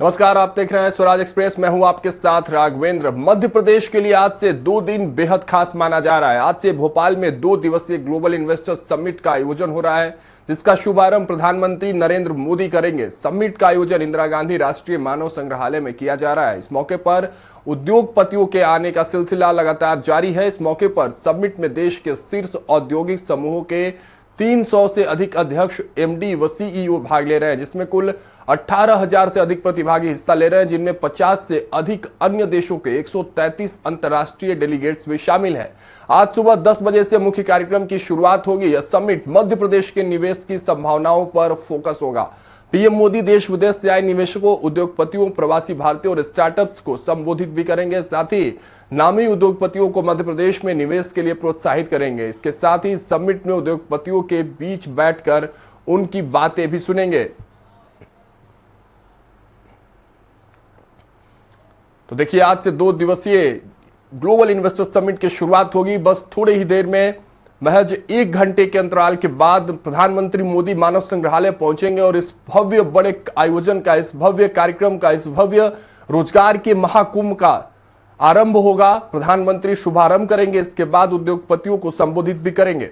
नमस्कार, आप देख रहे हैं स्वराज एक्सप्रेस। मैं हूं आपके साथ राघवेंद्र। मध्य प्रदेश के लिए आज से 2 दिन बेहद खास माना जा रहा है। आज से भोपाल में 2 दिवसीय ग्लोबल इन्वेस्टर्स समिट का आयोजन हो रहा है, जिसका शुभारंभ प्रधानमंत्री नरेंद्र मोदी करेंगे। समिट का आयोजन इंदिरा गांधी राष्ट्रीय मानव संग्रहालय में किया जा रहा है। इस मौके पर उद्योगपतियों के आने का सिलसिला लगातार जारी है। इस मौके पर समिट में देश के शीर्ष औद्योगिक समूहों के 300 से अधिक अध्यक्ष, एमडी व सीईओ भाग ले रहे हैं, जिसमें कुल 18,000 से अधिक प्रतिभागी हिस्सा ले रहे हैं, जिनमें 50 से अधिक अन्य देशों के 133 अंतर्राष्ट्रीय डेलीगेट्स भी शामिल हैं। आज सुबह 10 बजे से मुख्य कार्यक्रम की शुरुआत होगी। यह समिट मध्य प्रदेश के निवेश की संभावनाओं पर फोकस होगा। पीएम मोदी देश विदेश से आए निवेशकों, उद्योगपतियों, प्रवासी भारतीयों और स्टार्टअप्स को संबोधित भी करेंगे। साथ ही नामी उद्योगपतियों को मध्य प्रदेश में निवेश के लिए प्रोत्साहित करेंगे। इसके साथ ही समिट में उद्योगपतियों के बीच बैठकर उनकी बातें भी सुनेंगे। तो देखिए, आज से 2 दिवसीय ग्लोबल इन्वेस्टर समिट की शुरुआत होगी। बस थोड़ी ही देर में, महज 1 घंटे के अंतराल के बाद प्रधानमंत्री मोदी मानव संग्रहालय पहुंचेंगे और इस भव्य बड़े आयोजन का, इस भव्य कार्यक्रम का, इस भव्य रोजगार के महाकुंभ का आरंभ होगा। प्रधानमंत्री शुभारंभ करेंगे, इसके बाद उद्योगपतियों को संबोधित भी करेंगे।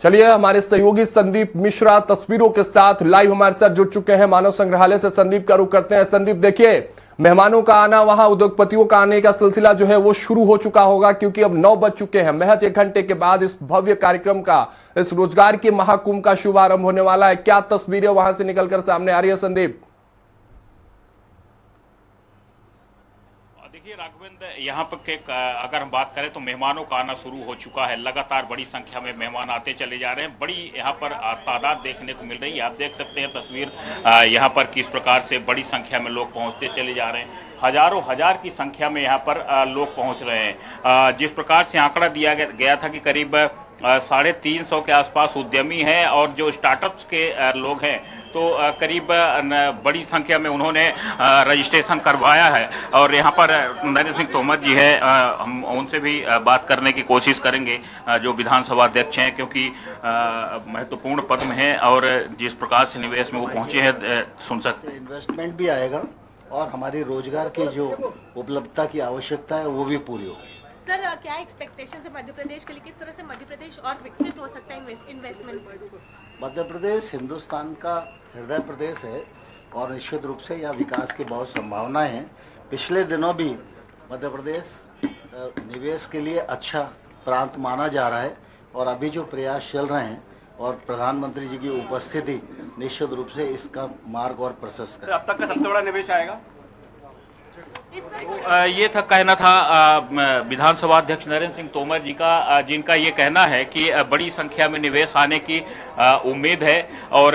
चलिए, हमारे सहयोगी संदीप मिश्रा तस्वीरों के साथ लाइव हमारे साथ जुड़ चुके हैं मानव संग्रहालय से। संदीप का रुख करते हैं। संदीप, देखिए, मेहमानों का आना, वहां उद्योगपतियों का आने का सिलसिला जो है वो शुरू हो चुका होगा, क्योंकि अब 9 बज चुके हैं। महज 1 घंटे के बाद इस भव्य कार्यक्रम का, इस रोजगार के महाकुंभ का शुभारंभ होने वाला है। क्या तस्वीरें वहां से निकलकर सामने आ रही है, संदीप? देखिए राघवेंद्र, यहाँ पर अगर हम बात करें तो मेहमानों का आना शुरू हो चुका है। लगातार बड़ी संख्या में मेहमान आते चले जा रहे हैं। बड़ी यहाँ पर तादाद देखने को मिल रही है। आप देख सकते हैं तस्वीर यहाँ पर किस प्रकार से बड़ी संख्या में लोग पहुँचते चले जा रहे हैं। हजारों हजार की संख्या में यहाँ पर लोग पहुँच रहे हैं। जिस प्रकार से आंकड़ा दिया गया था कि करीब 350 के आसपास उद्यमी हैं और जो स्टार्टअप्स के लोग हैं, तो करीब बड़ी संख्या में उन्होंने रजिस्ट्रेशन करवाया है। और यहाँ पर नरेंद्र सिंह तोमर जी है, हम उनसे भी बात करने की कोशिश करेंगे, जो विधानसभा अध्यक्ष हैं, क्योंकि महत्वपूर्ण पद में हैं और जिस प्रकार से निवेश में वो पहुंचे हैं, सुन सकते। इन्वेस्टमेंट भी आएगा और हमारी रोजगार की जो उपलब्धता की आवश्यकता है वो भी पूरी होगी। सर, क्या एक्सपेक्टेशन है मध्य प्रदेश के लिए? किस तरह से मध्य प्रदेश और विकसित हो सकता है इन्वेस्टमेंट? मध्य प्रदेश हिंदुस्तान का हृदय प्रदेश है और निश्चित रूप से यहाँ विकास की बहुत संभावनाएं हैं। पिछले दिनों भी मध्य प्रदेश निवेश के लिए अच्छा प्रांत माना जा रहा है और अभी जो प्रयास चल रहे हैं और प्रधानमंत्री जी की उपस्थिति निश्चित रूप से इसका मार्ग और प्रशस्त है। अब तक का सबसे बड़ा निवेश आएगा, ये था कहना था विधानसभा अध्यक्ष नरेंद्र सिंह तोमर जी का, जिनका ये कहना है कि बड़ी संख्या में निवेश आने की उम्मीद है। और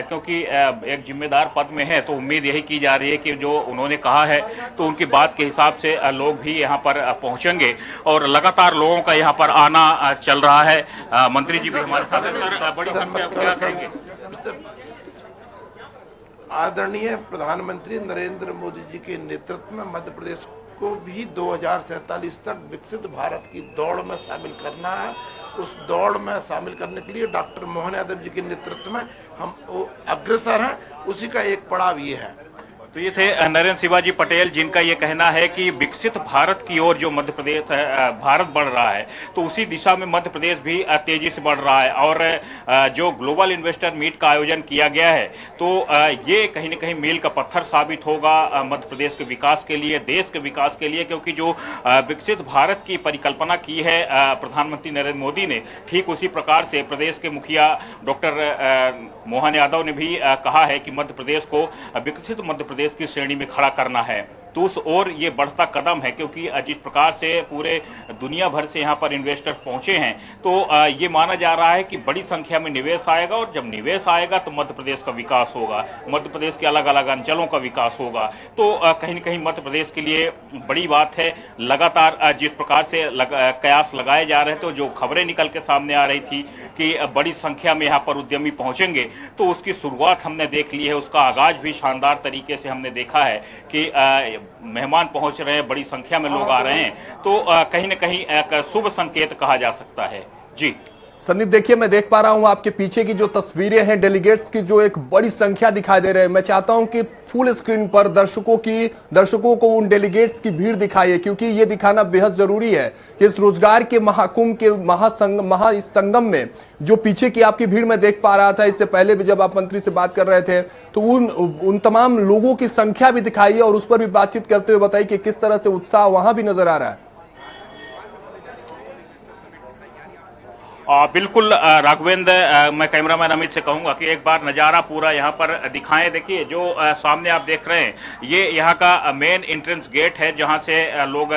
क्योंकि एक जिम्मेदार पद में है, तो उम्मीद यही की जा रही है कि जो उन्होंने कहा है तो उनकी बात के हिसाब से लोग भी यहाँ पर पहुँचेंगे और लगातार लोगों का यहाँ पर आना चल रहा है। मंत्री जी भी हमारे साथ, बड़ी संख्या क्या कहेंगे? आदरणीय प्रधानमंत्री नरेंद्र मोदी जी के नेतृत्व में मध्य प्रदेश को भी 2047 तक विकसित भारत की दौड़ में शामिल करना है। उस दौड़ में शामिल करने के लिए डॉक्टर मोहन यादव जी के नेतृत्व में हम अग्रसर हैं। उसी का एक पड़ाव ये है। तो ये थे नरेंद्र शिवाजी पटेल, जिनका ये कहना है कि विकसित भारत की ओर जो मध्य प्रदेश भारत बढ़ रहा है, तो उसी दिशा में मध्य प्रदेश भी तेजी से बढ़ रहा है। और जो ग्लोबल इन्वेस्टर मीट का आयोजन किया गया है, तो ये कहीं न कहीं मील का पत्थर साबित होगा मध्य प्रदेश के विकास के लिए, देश के विकास के लिए, क्योंकि जो विकसित भारत की परिकल्पना की है प्रधानमंत्री नरेंद्र मोदी ने, ठीक उसी प्रकार से प्रदेश के मुखिया डॉक्टर मोहन यादव ने भी कहा है कि मध्य प्रदेश को विकसित मध्य प्रदेश की श्रेणी में खड़ा करना है। तो उस ओर ये बढ़ता कदम है, क्योंकि जिस प्रकार से पूरे दुनिया भर से यहाँ पर इन्वेस्टर पहुंचे हैं, तो ये माना जा रहा है कि बड़ी संख्या में निवेश आएगा और जब निवेश आएगा तो मध्य प्रदेश का विकास होगा, मध्य प्रदेश के अलग अलग अंचलों का विकास होगा। तो कहीं न कहीं मध्य प्रदेश के लिए बड़ी बात है। लगातार जिस प्रकार से कयास लगाए जा रहे थे, तो जो खबरें निकल के सामने आ रही थी कि बड़ी संख्या में यहाँ पर उद्यमी पहुंचेंगे, तो उसकी शुरुआत हमने देख ली है। उसका आगाज भी शानदार तरीके से हमने देखा है कि मेहमान पहुंच रहे हैं, बड़ी संख्या में लोग आ रहे हैं। तो कहीं न कहीं एक शुभ संकेत कहा जा सकता है। जी संदीप, देखिए मैं देख पा रहा हूं आपके पीछे की जो तस्वीरें हैं डेलीगेट्स की, जो एक बड़ी संख्या दिखाई दे रहे हैं। मैं चाहता हूं कि फुल स्क्रीन पर दर्शकों को उन डेलीगेट्स की भीड़ दिखाइए, क्योंकि ये दिखाना बेहद जरूरी है कि इस रोजगार के महाकुंभ के इस संगम में जो पीछे की आपकी भीड़ मैं देख पा रहा था, इससे पहले भी जब आप मंत्री से बात कर रहे थे, तो उन तमाम लोगों की संख्या भी दिखाइए और उस पर भी बातचीत करते हुए बताइए कि किस तरह से उत्साह वहां भी नजर आ रहा है। बिल्कुल राघवेंद्र, मैं कैमरामैन अमित से कहूंगा कि एक बार नज़ारा पूरा यहाँ पर दिखाएं। देखिए जो सामने आप देख रहे हैं, ये यहाँ का मेन एंट्रेंस गेट है, जहाँ से लोग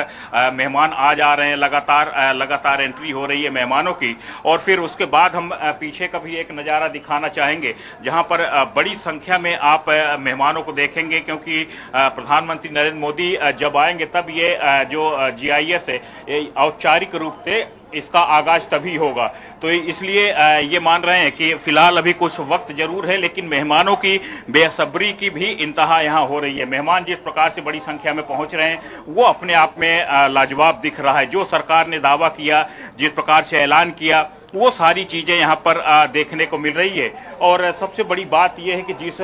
मेहमान आ जा रहे हैं। लगातार एंट्री हो रही है मेहमानों की। और फिर उसके बाद हम पीछे का भी एक नज़ारा दिखाना चाहेंगे, जहाँ पर बड़ी संख्या में आप मेहमानों को देखेंगे, क्योंकि प्रधानमंत्री नरेंद्र मोदी जब आएंगे तब ये जो GIS है, ये औपचारिक रूप से इसका आगाज तभी होगा। तो इसलिए ये मान रहे हैं कि फिलहाल अभी कुछ वक्त जरूर है, लेकिन मेहमानों की बेसब्री की भी इंतहा यहाँ हो रही है। मेहमान जिस प्रकार से बड़ी संख्या में पहुंच रहे हैं, वो अपने आप में लाजवाब दिख रहा है। जो सरकार ने दावा किया, जिस प्रकार से ऐलान किया, वो सारी चीजें यहाँ पर देखने को मिल रही है। और सबसे बड़ी बात यह है कि जिस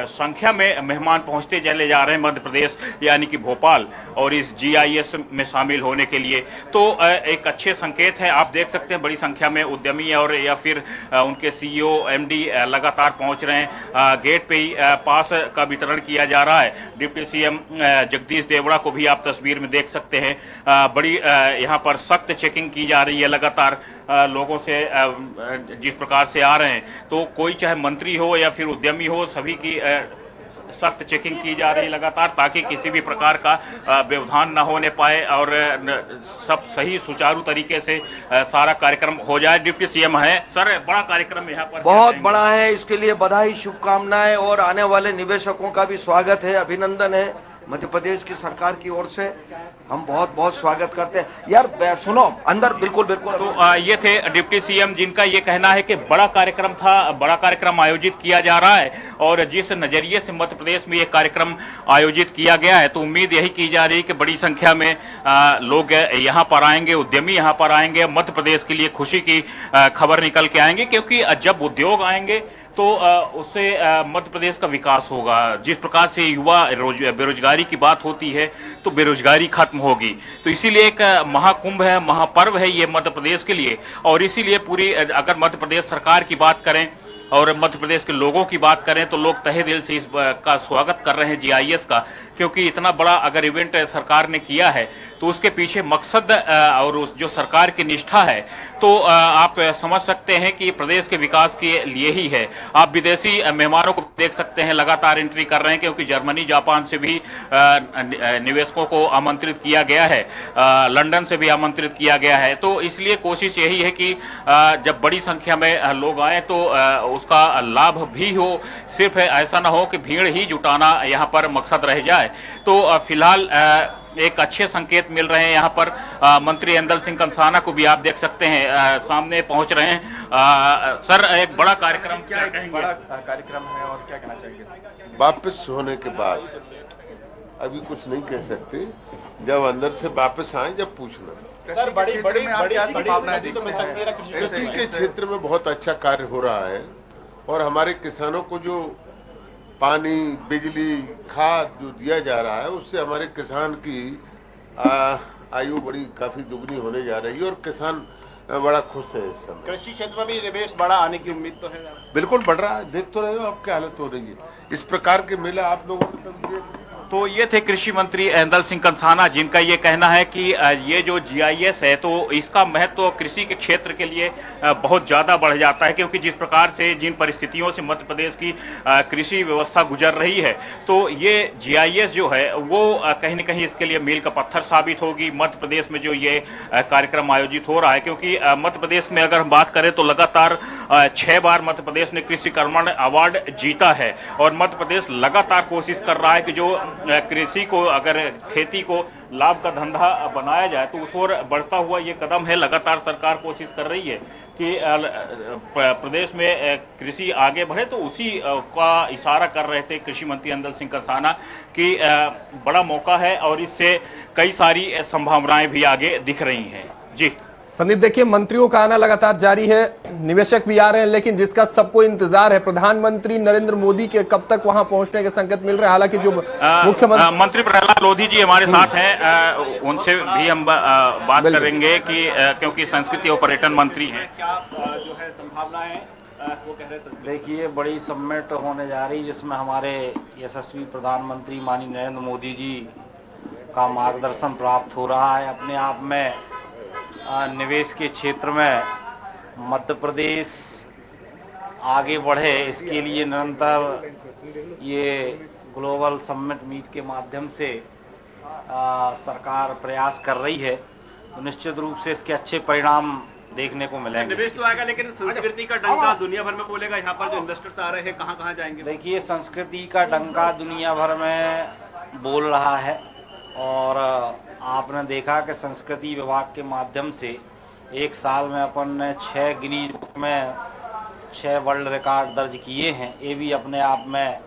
संख्या में मेहमान पहुंचते चले जा रहे हैं मध्य प्रदेश यानी कि भोपाल, और इस GIS में शामिल होने के लिए, तो एक अच्छे संकेत है। आप देख सकते हैं बड़ी संख्या में उद्यमी और या फिर उनके CEO MD लगातार पहुंच रहे हैं। गेट पे ही पास का वितरण किया जा रहा है। डिप्टी CM जगदीश देवड़ा को भी आप तस्वीर में देख सकते हैं। बड़ी यहाँ पर सख्त चेकिंग की जा रही है लगातार लोगों से, जिस प्रकार से आ रहे हैं। तो कोई चाहे मंत्री हो या फिर उद्यमी हो, सभी की सख्त चेकिंग की जा रही है लगातार, ताकि किसी भी प्रकार का व्यवधान न होने पाए और सब सही सुचारू तरीके से सारा कार्यक्रम हो जाए। डिप्टी CM है सर, बड़ा कार्यक्रम यहाँ पर बहुत बड़ा है, इसके लिए बधाई, शुभकामनाएं और आने वाले निवेशकों का भी स्वागत है, अभिनंदन है। मध्य प्रदेश की सरकार की ओर से हम बहुत बहुत स्वागत करते हैं। यार सुनो, अंदर बिल्कुल। तो ये थे डिप्टी CM, जिनका ये कहना है कि बड़ा कार्यक्रम था, बड़ा कार्यक्रम आयोजित किया जा रहा है। और जिस नजरिए से मध्य प्रदेश में ये कार्यक्रम आयोजित किया गया है, तो उम्मीद यही की जा रही है कि बड़ी संख्या में लोग यहाँ पर आएंगे, उद्यमी यहाँ पर आएंगे, मध्य प्रदेश के लिए खुशी की खबर निकल के आएंगे। क्योंकि जब उद्योग आएंगे तो उससे मध्य प्रदेश का विकास होगा। जिस प्रकार से युवा बेरोजगारी की बात होती है, तो बेरोजगारी खत्म होगी। तो इसीलिए एक महाकुंभ है, महापर्व है ये मध्य प्रदेश के लिए। और इसीलिए पूरी, अगर मध्य प्रदेश सरकार की बात करें और मध्य प्रदेश के लोगों की बात करें, तो लोग तहे दिल से इस का स्वागत कर रहे हैं GIS का। क्योंकि इतना बड़ा अगर इवेंट सरकार ने किया है, तो उसके पीछे मकसद और उस जो सरकार की निष्ठा है, तो आप समझ सकते हैं कि प्रदेश के विकास के लिए ही है। आप विदेशी मेहमानों को देख सकते हैं, लगातार एंट्री कर रहे हैं, क्योंकि जर्मनी, जापान से भी निवेशकों को आमंत्रित किया गया है, लंदन से भी आमंत्रित किया गया है। तो इसलिए कोशिश यही है कि जब बड़ी संख्या में लोग आए तो उसका लाभ भी हो। सिर्फ ऐसा ना हो कि भीड़ ही जुटाना यहाँ पर मकसद रह जाए। तो फिलहाल एक अच्छे संकेत मिल रहे हैं यहाँ पर। मंत्री ऐंदल सिंह कंसाना को भी आप देख सकते हैं, सामने पहुंच रहे हैं। सर, एक बड़ा कार्यक्रम, क्या कहेंगे? बड़ा कार्यक्रम है और क्या कहना चाहिए? वापस होने के बाद अभी कुछ नहीं कह सकते, जब अंदर से वापस आए जब पूछना। सर, बड़ी संभावनाएं दिखती हैं। कृषि के क्षेत्र में बहुत अच्छा कार्य हो रहा है और हमारे किसानों को जो पानी, बिजली, खाद जो दिया जा रहा है, उससे हमारे किसान की आयु बड़ी काफी दुगनी होने जा रही है और किसान बड़ा खुश है इस समय। कृषि क्षेत्र में भी निवेश बड़ा आने की उम्मीद तो है? बिल्कुल बढ़ रहा है, देख तो रहे हो आप क्या हालत हो रही है। इस प्रकार के मेले आप लोगों ने तो ये थे कृषि मंत्री ऐंदल सिंह कंसाना, जिनका ये कहना है कि ये जो GIS है, तो इसका महत्व कृषि के क्षेत्र के लिए बहुत ज्यादा बढ़ जाता है। क्योंकि जिस प्रकार से, जिन परिस्थितियों से मध्य प्रदेश की कृषि व्यवस्था गुजर रही है, तो ये GIS जो है वो कहीं न कहीं इसके लिए मील का पत्थर साबित होगी। मध्य प्रदेश में जो ये कार्यक्रम आयोजित हो रहा है, क्योंकि मध्य प्रदेश में अगर हम बात करें तो लगातार 6 बार मध्य प्रदेश ने कृषि कर्मण अवार्ड जीता है। और मध्य प्रदेश लगातार कोशिश कर रहा है कि जो कृषि को, अगर खेती को लाभ का धंधा बनाया जाए, तो उस ओर बढ़ता हुआ ये कदम है। लगातार सरकार कोशिश कर रही है कि प्रदेश में कृषि आगे बढ़े। तो उसी का इशारा कर रहे थे कृषि मंत्री ऐंदल सिंह कंसाना कि बड़ा मौका है और इससे कई सारी संभावनाएं भी आगे दिख रही हैं। जी संदीप, देखिए मंत्रियों का आना लगातार जारी है, निवेशक भी आ रहे हैं, लेकिन जिसका सबको इंतजार है प्रधानमंत्री नरेंद्र मोदी के कब तक वहां पहुंचने के संकेत मिल रहे हैं। हालांकि जो मुख्यमंत्री मंत्री प्रहलाद लोधी जी हमारे साथ हैं, उनसे भी हम बात करेंगे कि क्योंकि संस्कृति और पर्यटन मंत्री हैं, क्या जो है संभावनाएं वो कह रहे हैं। देखिए, बड़ी समिट होने जा रही जिसमें हमारे यशस्वी प्रधानमंत्री माननीय नरेंद्र मोदी जी का मार्गदर्शन प्राप्त हो रहा है। अपने आप में निवेश के क्षेत्र में मध्य प्रदेश आगे बढ़े, इसके लिए निरंतर ये ग्लोबल समिट मीट के माध्यम से सरकार प्रयास कर रही है, तो निश्चित रूप से इसके अच्छे परिणाम देखने को मिलेंगे। निवेश तो आएगा, लेकिन संस्कृति का डंका दुनिया भर में बोलेगा। यहाँ पर जो इन्वेस्टर्स आ रहे हैं कहाँ कहाँ जाएंगे? देखिए, संस्कृति का डंका दुनिया भर में बोल रहा है और आपने देखा कि संस्कृति विभाग के माध्यम से एक साल में अपन ने 6 गिनीज बुक में 6 वर्ल्ड रिकॉर्ड दर्ज किए हैं। ये भी अपने आप में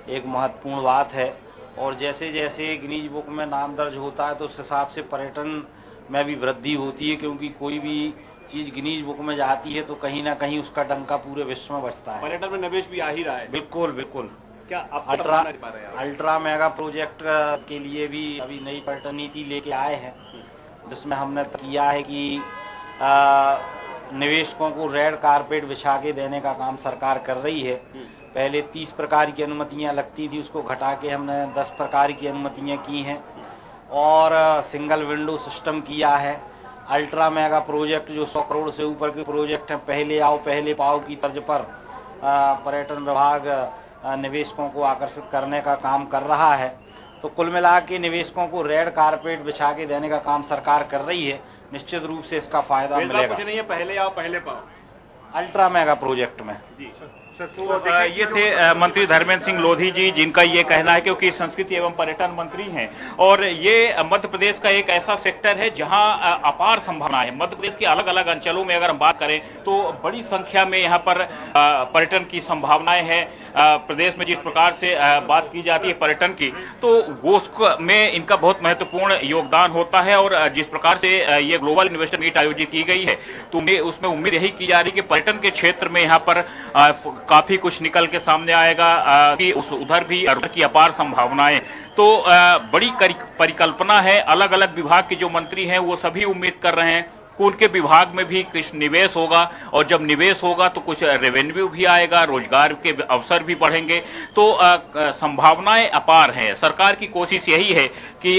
एक महत्वपूर्ण बात है। और जैसे जैसे गिनीज बुक में नाम दर्ज होता है तो उस हिसाब से पर्यटन में भी वृद्धि होती है, क्योंकि कोई भी चीज़ गिनीज बुक में जाती है तो कहीं ना कहीं उसका डंका पूरे विश्व में बजता है। पर्यटन में निवेश भी आ ही रहा है। बिल्कुल बिल्कुल। क्या अल्ट्रा मेगा प्रोजेक्ट के लिए भी अभी नई पर्यटन नीति लेके आए हैं, जिसमें हमने किया है कि निवेशकों को रेड कारपेट बिछा के देने का काम सरकार कर रही है। पहले 30 प्रकार की अनुमतियां लगती थी, उसको घटा के हमने 10 प्रकार की अनुमतियां की हैं और सिंगल विंडो सिस्टम किया है। अल्ट्रा मेगा प्रोजेक्ट जो 100 करोड़ से ऊपर के प्रोजेक्ट हैं, पहले आओ पहले पाओ की तर्ज पर पर्यटन विभाग निवेशकों को आकर्षित करने का काम कर रहा है। तो कुल मिला के निवेशकों को रेड कारपेट बिछा के देने का काम सरकार कर रही है। निश्चित रूप से इसका फायदा मिलेगा। कुछ नहीं है, पहले आओ पहले पाओ। अल्ट्रा मेगा प्रोजेक्ट में जी तो ये थे मंत्री धर्मेंद्र सिंह लोधी जी, जिनका ये कहना है क्योंकि संस्कृति एवं पर्यटन मंत्री हैं और ये मध्य प्रदेश का एक ऐसा सेक्टर है जहां अपार संभावना है। मध्य प्रदेश के अलग अलग अंचलों में अगर हम बात करें तो बड़ी संख्या में यहाँ पर पर्यटन की संभावनाएं हैं। प्रदेश में जिस प्रकार से बात की जाती है पर्यटन की, तो वो में इनका बहुत महत्वपूर्ण योगदान होता है। और जिस प्रकार से ये ग्लोबल इन्वेस्टर मीट आयोजित की गई है तो उसमें उम्मीद यही की जा रही है कि पर्यटन के क्षेत्र में यहाँ पर काफी कुछ निकल के सामने आएगा कि उधर भी की अपार संभावनाएं। तो बड़ी परिकल्पना है। अलग अलग विभाग के जो मंत्री हैं वो सभी उम्मीद कर रहे हैं कि उनके विभाग में भी कुछ निवेश होगा और जब निवेश होगा तो कुछ रेवेन्यू भी आएगा, रोजगार के अवसर भी बढ़ेंगे। तो संभावनाएं अपार हैं। सरकार की कोशिश यही है कि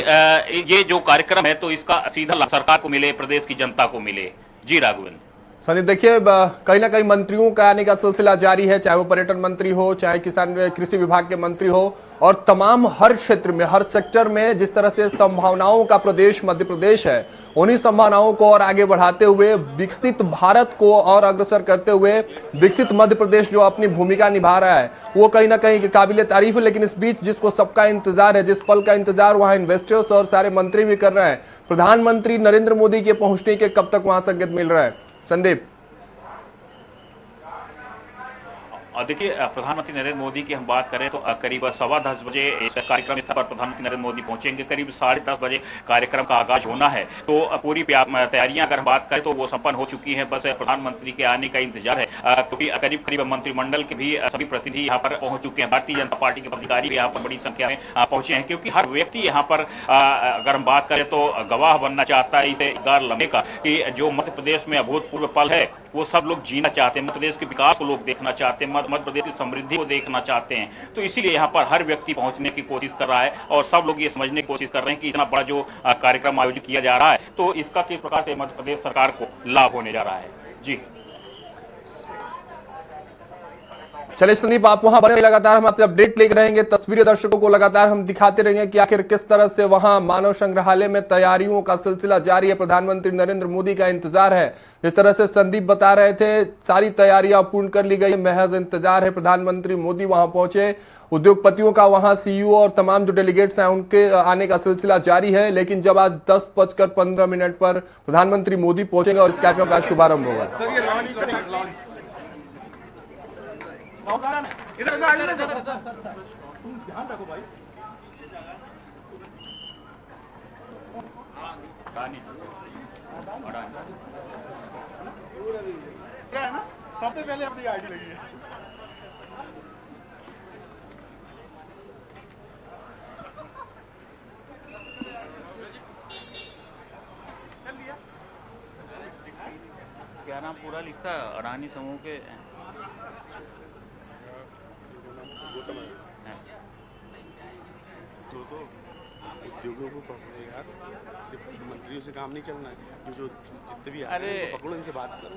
ये जो कार्यक्रम है तो इसका सीधा लाभ सरकार को मिले, प्रदेश की जनता को मिले। जी राघवेंद्र। संदीप, देखिए कहीं ना कहीं मंत्रियों का आने का सिलसिला जारी है, चाहे वो पर्यटन मंत्री हो, चाहे किसान कृषि विभाग के मंत्री हो, और तमाम हर क्षेत्र में हर सेक्टर में जिस तरह से संभावनाओं का प्रदेश मध्य प्रदेश है, उन्हीं संभावनाओं को और आगे बढ़ाते हुए विकसित भारत को और अग्रसर करते हुए विकसित मध्य प्रदेश जो अपनी भूमिका निभा रहा है वो कहीं ना कहीं काबिले तारीफ है। लेकिन इस बीच जिसको सबका इंतजार है, जिस पल का इंतजार वहां इन्वेस्टर्स और सारे मंत्री भी कर रहे हैं, प्रधानमंत्री नरेंद्र मोदी के पहुंचने के कब तक वहां संकेत मिल रहा है? संदीप। देखिए, प्रधानमंत्री नरेंद्र मोदी की हम बात करें तो करीब 10:15 बजे इस कार्यक्रम स्थल पर प्रधानमंत्री नरेंद्र मोदी पहुंचेंगे। करीब 10:30 बजे कार्यक्रम का आगाज होना है। तो पूरी तैयारियां अगर हम बात करें तो वो संपन्न हो चुकी हैं। बस प्रधानमंत्री के आने का इंतजार है, क्योंकि करीब मंत्रिमंडल के भी सभी प्रतिनिधि यहाँ पर पहुंच चुके हैं। भारतीय जनता पार्टी के पदाधिकारी भी यहाँ पर बड़ी संख्या में पहुंचे हैं, क्योंकि हर व्यक्ति यहाँ पर अगर हम बात करें तो गवाह बनना चाहता है इस यादगार लम्हे का कि जो मध्य प्रदेश में अभूतपूर्व पल है वो सब लोग जीना चाहते हैं। मध्य प्रदेश के विकास को लोग देखना चाहते हैं, मध्य प्रदेश की समृद्धि को देखना चाहते हैं। तो इसीलिए यहाँ पर हर व्यक्ति पहुंचने की कोशिश कर रहा है और सब लोग ये समझने की कोशिश कर रहे हैं कि इतना बड़ा जो कार्यक्रम आयोजित किया जा रहा है तो इसका किस प्रकार से मध्य प्रदेश सरकार को लाभ होने जा रहा है। जी चलिए संदीप, आप वहां बने, लगातार हम आपसे अपडेट लेकर रहेंगे, तस्वीरें दर्शकों को लगातार हम दिखाते रहेंगे कि आखिर किस तरह से वहां मानव संग्रहालय में तैयारियों का सिलसिला जारी है। प्रधानमंत्री नरेंद्र मोदी का इंतजार है। जिस तरह से संदीप बता रहे थे, सारी तैयारियां पूर्ण कर ली गई, महज इंतजार है प्रधानमंत्री मोदी वहां पहुंचे। उद्योगपतियों का वहां सीईओ और तमाम जो डेलीगेट्स हैं उनके आने का सिलसिला जारी है। लेकिन जब आज 10:15 पर प्रधानमंत्री मोदी पहुंचेंगे और इस कार्यक्रम का शुभारंभ होगा। इधर ध्यान रखो भाई। अडानी है ना, सबसे पहले अपनी आईडी लगी है। क्या नाम पूरा लिखता है अडानी समूह के तो उद्योगों को पकड़ो यार, सिर्फ मंत्रियों से काम नहीं चलना है। जो जितने भी आ रहे हैं उनको पकड़ो, इनसे बात करो।